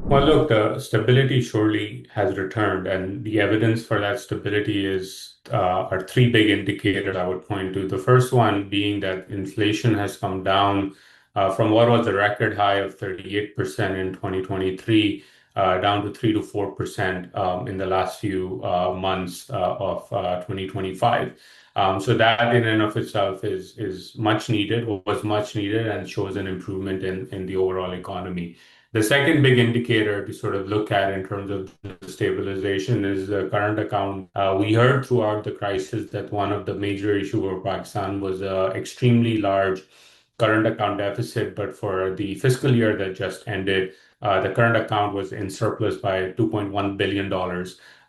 Well, look, the stability surely has returned, and the evidence for that stability are three big indicators I would point to. The first one being that inflation has come down from what was a record high of 38% in 2023 down to 3 to 4% in the last few months of 2025. So that in and of itself is much needed, was much needed, and shows an improvement in the overall economy. The second big indicator to sort of look at in terms of the stabilization is the current account. We heard throughout the crisis that one of the major issues for Pakistan was an extremely large current account deficit, but for the fiscal year that just ended, the current account was in surplus by $2.1 billion.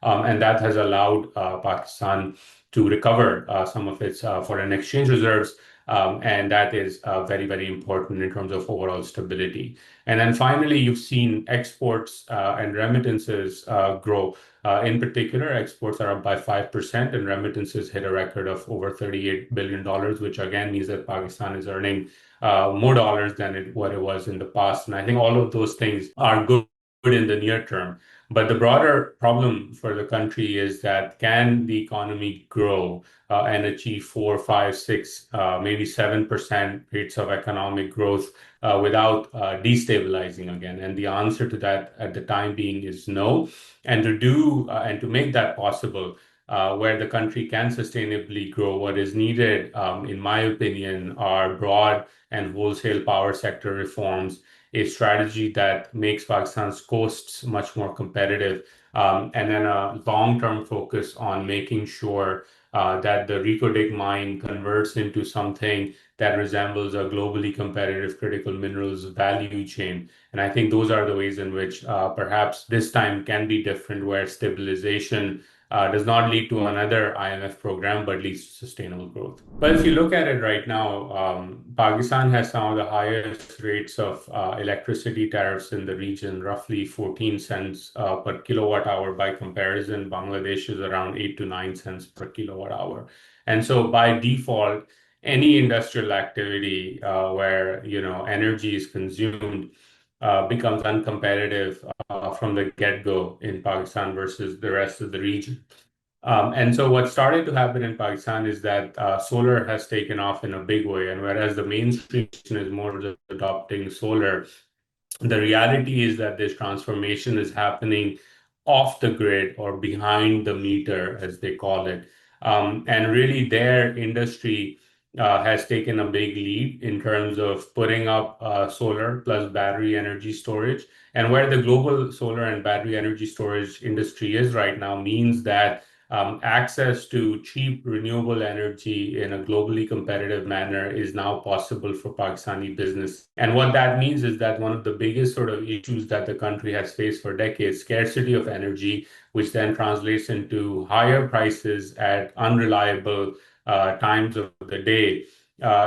And that has allowed Pakistan to recover some of its foreign exchange reserves. And that is very, very important in terms of overall stability. And then finally, you've seen exports and remittances grow. In particular, exports are up by 5%, and remittances hit a record of over $38 billion, which again means that Pakistan is earning more dollars than what it was in the past. And I think all of those things are good in the near term. But the broader problem for the country is that can the economy grow and achieve 4, 5, 6, maybe 7% rates of economic growth without destabilizing again? And the answer to that at the time being is no. And to make that possible, where the country can sustainably grow, what is needed, in my opinion, are broad and wholesale power sector reforms, a strategy that makes Pakistan's coasts much more competitive, and then a long-term focus on making sure that the Reko Diq mine converts into something that resembles a globally competitive critical minerals value chain. And I think those are the ways in which perhaps this time can be different, where stabilization does not lead to another IMF program, but leads to sustainable growth. But if you look at it right now, Pakistan has some of the highest rates of electricity tariffs in the region, roughly 14 cents per kilowatt hour. By comparison, Bangladesh is around 8 to 9 cents per kilowatt hour. And so by default, any industrial activity where energy is consumed becomes uncompetitive from the get-go in Pakistan versus the rest of the region. And so what started to happen in Pakistan is that solar has taken off in a big way. And whereas the mainstream is more just adopting solar, the reality is that this transformation is happening off the grid or behind the meter, as they call it. And really, their industry has taken a big lead in terms of putting up solar plus battery energy storage. And where the global solar and battery energy storage industry is right now means that access to cheap renewable energy in a globally competitive manner is now possible for Pakistani business. And what that means is that one of the biggest sort of issues that the country has faced for decades, scarcity of energy, which then translates into higher prices at unreliable times of the day,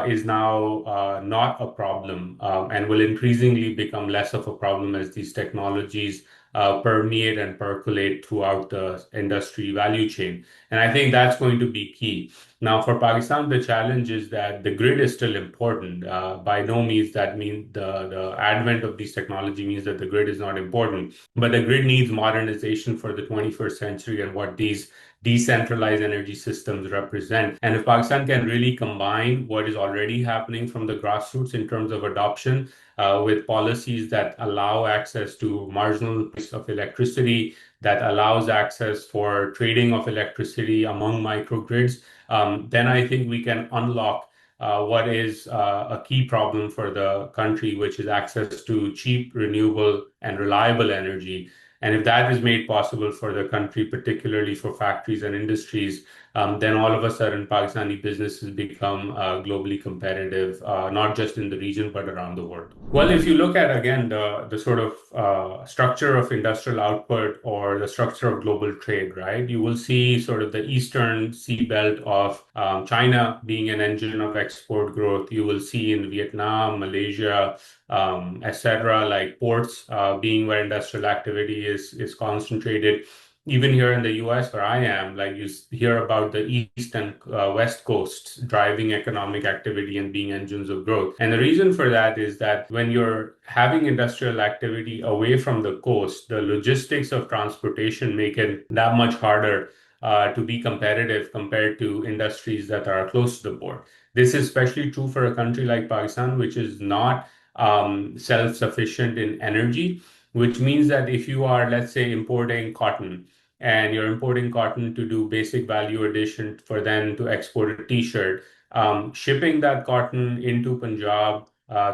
is now not a problem, and will increasingly become less of a problem as these technologies permeate and percolate throughout the industry value chain. And I think that's going to be key. Now, for Pakistan, the challenge is that the grid is still important. By no means that means the advent of these technology means that the grid is not important, but the grid needs modernization for the 21st century and what these decentralized energy systems represent. And if Pakistan can really combine what is already happening from the grassroots in terms of adoption with policies that allow access to marginal price of electricity, that allows access for trading of electricity among microgrids, then I think we can unlock what is a key problem for the country, which is access to cheap, renewable, and reliable energy. And if that is made possible for the country, particularly for factories and industries, then all of a sudden Pakistani businesses become globally competitive, not just in the region, but around the world. Well, if you look at, again, the sort of structure of industrial output or the structure of global trade, right, you will see sort of the eastern seabelt of China being an engine of export growth. You will see in Vietnam, Malaysia, etc., like ports being where industrial activity is concentrated. even here in the US where I am, like hear about the East and West coasts driving economic activity and being engines of growth. And the reason for that is that when you're having industrial activity away from the coast, the logistics of transportation make it that much harder to be competitive compared to industries that are close to the port. This is especially true for a country like Pakistan, which is not self-sufficient in energy, which means that if you are, let's say, importing cotton, and you're importing cotton to do basic value addition for then to export a t-shirt, shipping that cotton into Punjab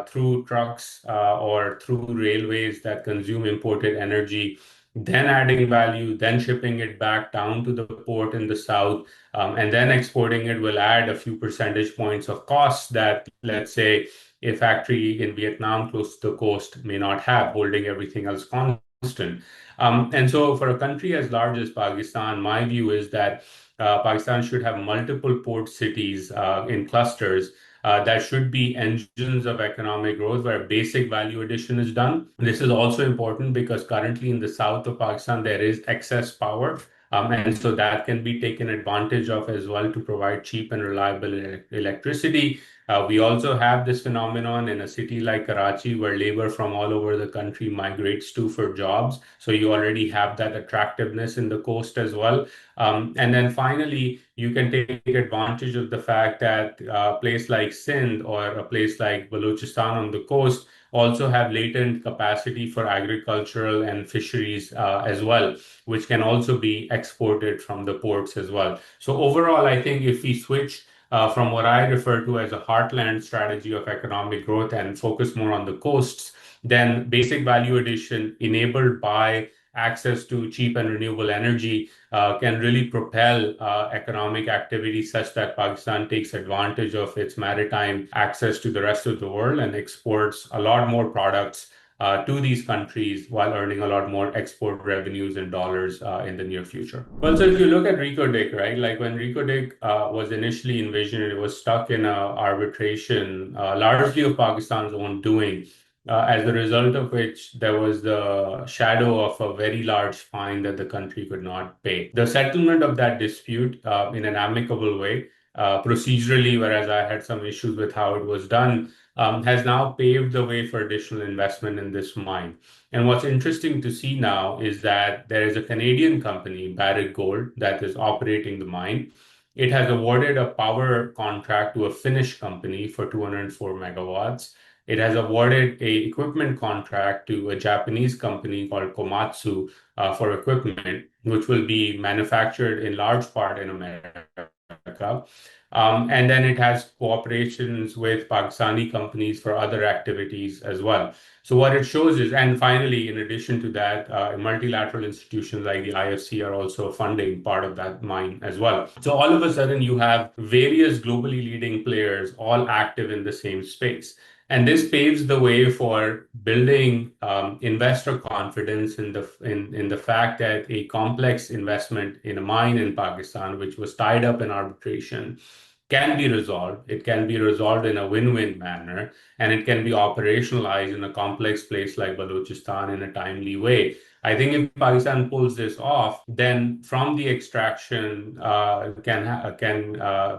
through trucks or through railways that consume imported energy, then adding value, then shipping it back down to the port in the south, and then exporting it will add a few percentage points of cost that, let's say, a factory in Vietnam close to the coast may not have, holding everything else constant. And so, for a country as large as Pakistan, my view is that Pakistan should have multiple port cities in clusters that should be engines of economic growth where basic value addition is done. This is also important because currently in the south of Pakistan, there is excess power. And so that can be taken advantage of as well to provide cheap and reliable electricity. We also have this phenomenon in a city like Karachi where labor from all over the country migrates to for jobs. So you already have that attractiveness in the coast as well. And then finally, you can take advantage of the fact that a place like Sindh or a place like Balochistan on the coast also have latent capacity for agricultural and fisheries as well, which can also be exported from the ports as well. So overall, I think if we switch from what I refer to as a heartland strategy of economic growth and focus more on the coasts, then basic value addition enabled by access to cheap and renewable energy can really propel economic activity such that Pakistan takes advantage of its maritime access to the rest of the world and exports a lot more products to these countries while earning a lot more export revenues in dollars in the near future. Well, so if you look at Reko Diq, right, like when Reko Diq was initially envisioned, it was stuck in arbitration, largely of Pakistan's own doing. As a result of which, there was the shadow of a very large fine that the country could not pay. The settlement of that dispute in an amicable way, procedurally, whereas I had some issues with how it was done, has now paved the way for additional investment in this mine. And what's interesting to see now is that there is a Canadian company, Barrick Gold, that is operating the mine. It has awarded a power contract to a Finnish company for 204 megawatts. It has awarded a equipment contract to a Japanese company called Komatsu for equipment, which will be manufactured in large part in America. And then it has cooperations with Pakistani companies for other activities as well. So what it shows is, and finally, in addition to that, multilateral institutions like the IFC are also funding part of that mine as well. So all of a sudden, you have various globally leading players all active in the same space. And this paves the way for building investor confidence in the fact that a complex investment in a mine in Pakistan, which was tied up in arbitration, can be resolved. It can be resolved in a win-win manner, and it can be operationalized in a complex place like Balochistan in a timely way. I think if Pakistan pulls this off, then from the extraction,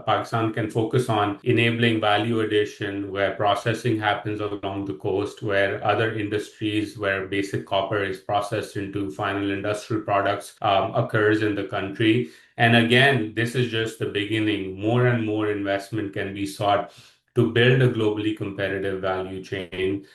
Pakistan can focus on enabling value addition, where processing happens along the coast, where other industries, where basic copper is processed into final industrial products, occurs in the country. And again, this is just the beginning. More and more investment can be sought to build a globally competitive value chain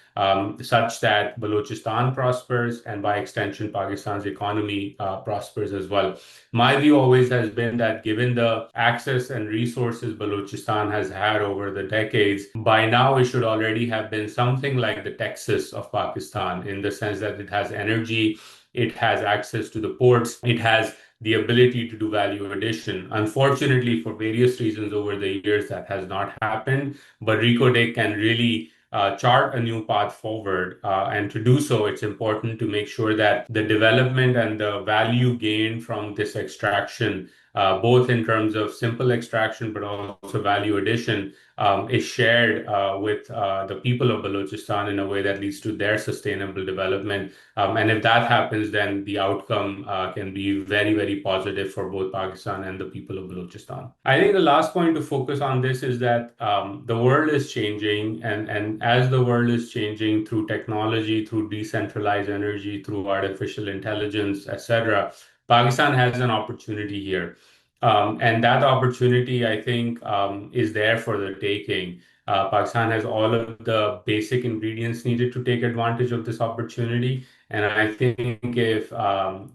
such that Balochistan prospers and by extension, Pakistan's economy prospers as well. My view always has been that given the access and resources Balochistan has had over the decades, by now it should already have been something like the Texas of Pakistan in the sense that it has energy, it has access to the ports, it has the ability to do value addition. Unfortunately, for various reasons over the years, that has not happened. But Reko Diq can really chart a new path forward. And to do so, it's important to make sure that the development and the value gained from this extraction both in terms of simple extraction but also value addition, is shared with the people of Balochistan in a way that leads to their sustainable development. And if that happens, then the outcome can be very, very positive for both Pakistan and the people of Balochistan. I think the last point to focus on this is that the world is changing, and as the world is changing through technology, through decentralized energy, through artificial intelligence, etc., Pakistan has an opportunity here. And that opportunity, I think, is there for the taking. Pakistan has all of the basic ingredients needed to take advantage of this opportunity. And I think if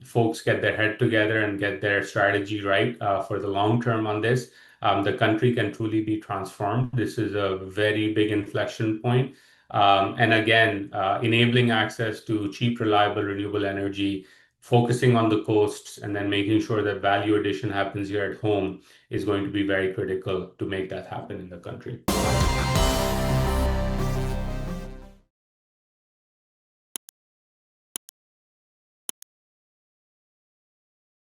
folks get their head together and get their strategy right for the long term on this, the country can truly be transformed. This is a very big inflection point. And again, enabling access to cheap, reliable, renewable energy, focusing on the coasts, and then making sure that value addition happens here at home is going to be very critical to make that happen in the country.